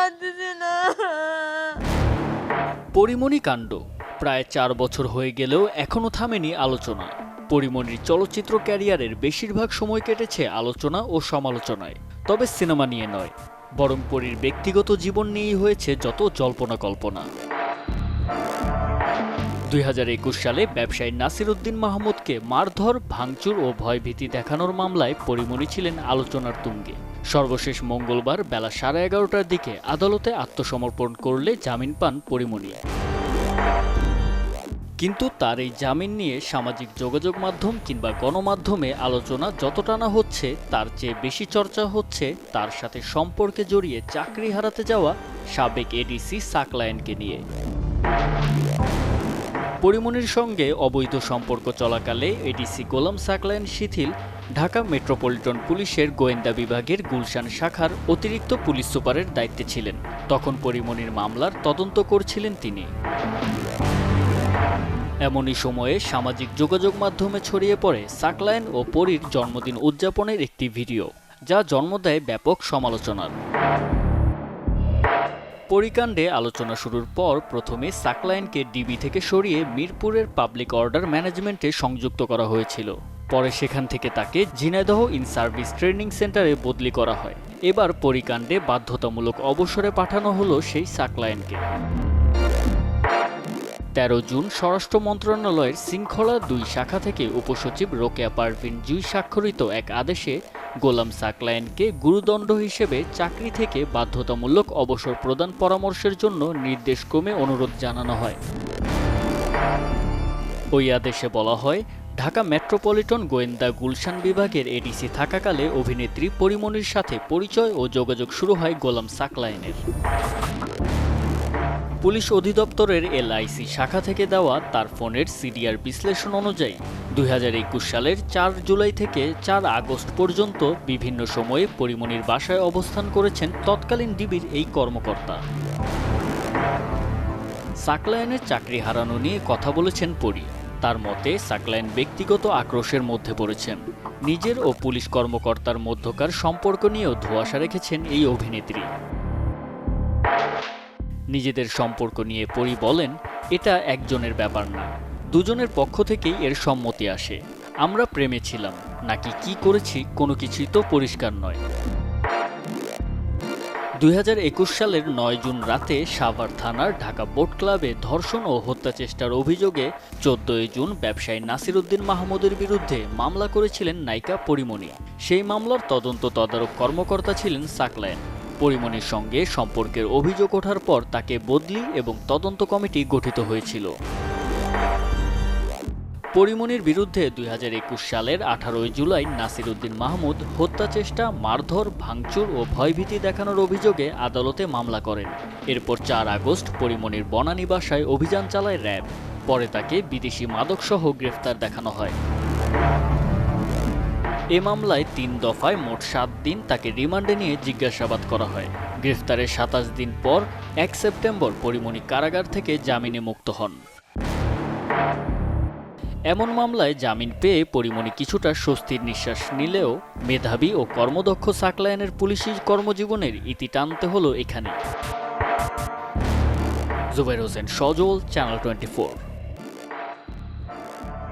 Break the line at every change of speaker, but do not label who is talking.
পারতেছি না।
পরিমণি কাণ্ড প্রায় 4 বছর হয়ে গেলেও এখনো থামেনি আলোচনা। পরিমণির চলচ্চিত্র ক্যারিয়ারের বেশিরভাগ সময় কেটেছে আলোচনা ও সমালোচনায়। তবে সিনেমা নিয়ে নয়, বরং পরীর ব্যক্তিগত জীবন নিয়েই হয়েছে যত জল্পনা কল্পনা। 2021 সালে ব্যবসায়ী নাসির উদ্দিন মাহমুদকে মারধর, ভাঙচুর ও ভয়ভীতি দেখানোর মামলায় পরিমণি ছিলেন আলোচনার তুঙ্গে। সর্বশেষ মঙ্গলবার বেলা 11:30টার দিকে আদালতে আত্মসমর্পণ করলে জামিন পান পরিমণি। কিন্তু তার এই জামিন নিয়ে সামাজিক যোগাযোগ মাধ্যম কিংবা গণমাধ্যমে আলোচনা যতটা না হচ্ছে, তার চেয়ে বেশি চর্চা হচ্ছে তার সাথে সম্পর্কে জড়িয়ে চাকরি হারাতে যাওয়া সাবেক এডিসি সাকলায়েনকে নিয়ে। পরিমণির সঙ্গে অবৈধ সম্পর্ক চলাকালে এডিসি গোলাম সাকলায়েন শিথিল ঢাকা মেট্রোপলিটন পুলিশের গোয়েন্দা বিভাগের গুলশান শাখার অতিরিক্ত পুলিশ সুপারের দায়িত্বে ছিলেন। তখন পরিমণির মামলার তদন্ত করছিলেন তিনি। এমনই সময়ে সামাজিক যোগাযোগ মাধ্যমে ছড়িয়ে পড়ে সাকলায়েন ও পরীর জন্মদিন উদযাপনের একটি ভিডিও, যা জন্ম দেয় ব্যাপক সমালোচনার। পরিকাণ্ডে আলোচনা শুরুর পর প্রথমে সাকলায়েনকে ডিবি থেকে সরিয়ে মিরপুরের পাবলিক অর্ডার ম্যানেজমেন্টে সংযুক্ত করা হয়েছিল। পরে সেখান থেকে তাকে ঝিনাইদহ ইন সার্ভিস ট্রেনিং সেন্টারে বদলি করা হয়। এবার পরিকাণ্ডে বাধ্যতামূলক অবসরে পাঠানো হলো সেই সাকলায়েনকে। 13 জুন স্বরাষ্ট্র মন্ত্রণালয়ের শৃঙ্খলা 2 শাখা থেকে উপসচিব রোকেয়া পারভিন জুই স্বাক্ষরিত এক আদেশে গোলাম সাকলায়েনকে গুরুদণ্ড হিসেবে চাকরি থেকে বাধ্যতামূলক অবসর প্রদান পরামর্শের জন্য নির্দেশক্রমে অনুরোধ জানানো হয়। ওই আদেশে বলা হয়, ঢাকা মেট্রোপলিটন গোয়েন্দা গুলশান বিভাগের এডিসি থাকাকালে অভিনেত্রী পরিমণির সাথে পরিচয় ও যোগাযোগ শুরু হয় গোলাম সাকলায়েনের। পুলিশ অধিদপ্তরের এলআইসি শাখা থেকে দেওয়া তার ফোনের সিডিআর বিশ্লেষণ অনুযায়ী 2021 সালের 4 জুলাই থেকে 4 আগস্ট পর্যন্ত বিভিন্ন সময়ে পরিমণির বাসায় অবস্থান করেছেন তৎকালীন ডিবির এই কর্মকর্তা। সাকলায়েনের চাকরি হারানো নিয়ে কথা বলেছেন পরী। তার মতে, সাকলায়েন ব্যক্তিগত আক্রোশের মধ্যে পড়েছেন। নিজের ও পুলিশ কর্মকর্তার মধ্যকার সম্পর্ক নিয়েও ধোঁয়াশা রেখেছেন এই অভিনেত্রী। নিজেদের সম্পর্ক নিয়ে পরী বলেন, এটা একজনের ব্যাপার না, দুজনের পক্ষ থেকেই এর সম্মতি আসে। আমরা প্রেমে ছিলাম নাকি কি করেছি কোনো কিছুই তো পরিষ্কার নয়। 2021 সালের 9 জুন রাতে সাভার থানার ঢাকা বোট ক্লাবে ধর্ষণ ও হত্যা চেষ্টার অভিযোগে 14 জুন ব্যবসায়ী নাসির উদ্দিন মাহমুদের বিরুদ্ধে মামলা করেছিলেন নায়িকা পরিমণি। সেই মামলার তদন্ত তদারক কর্মকর্তা ছিলেন সাকলায়েন। পরিমণির সঙ্গে সম্পর্কের অভিযোগ ওঠার পর তাকে বদলি এবং তদন্ত কমিটি গঠিত হয়েছিল। পরিমণির বিরুদ্ধে 2021 সালের 18 জুলাই নাসির উদ্দিন মাহমুদ হত্যা চেষ্টা, মারধর, ভাঙচুর ও ভয়ভীতি দেখানোর অভিযোগে আদালতে মামলা করেন। এরপর 4 আগস্ট পরিমণির বনানী বাসায় অভিযান চালায় র্যাব। পরে তাকে বিদেশি মাদকসহ গ্রেফতার দেখানো হয়। এ মামলায় 3 দফায় মোট 7 দিন তাকে রিমান্ডে নিয়ে জিজ্ঞাসাবাদ করা হয়। গ্রেফতারের 27 দিন পর 1 সেপ্টেম্বর পরিমণি কারাগার থেকে জামিনে মুক্ত হন। এমন মামলায় জামিন পেয়ে পরিমণি কিছুটা স্বস্তির নিঃশ্বাস নিলেও মেধাবী ও কর্মদক্ষ সাকলায়েনের পুলিশি কর্মজীবনের ইতি টানতে হলো এখানে। জুবাইর হোসেন সজল, চ্যানেল 24।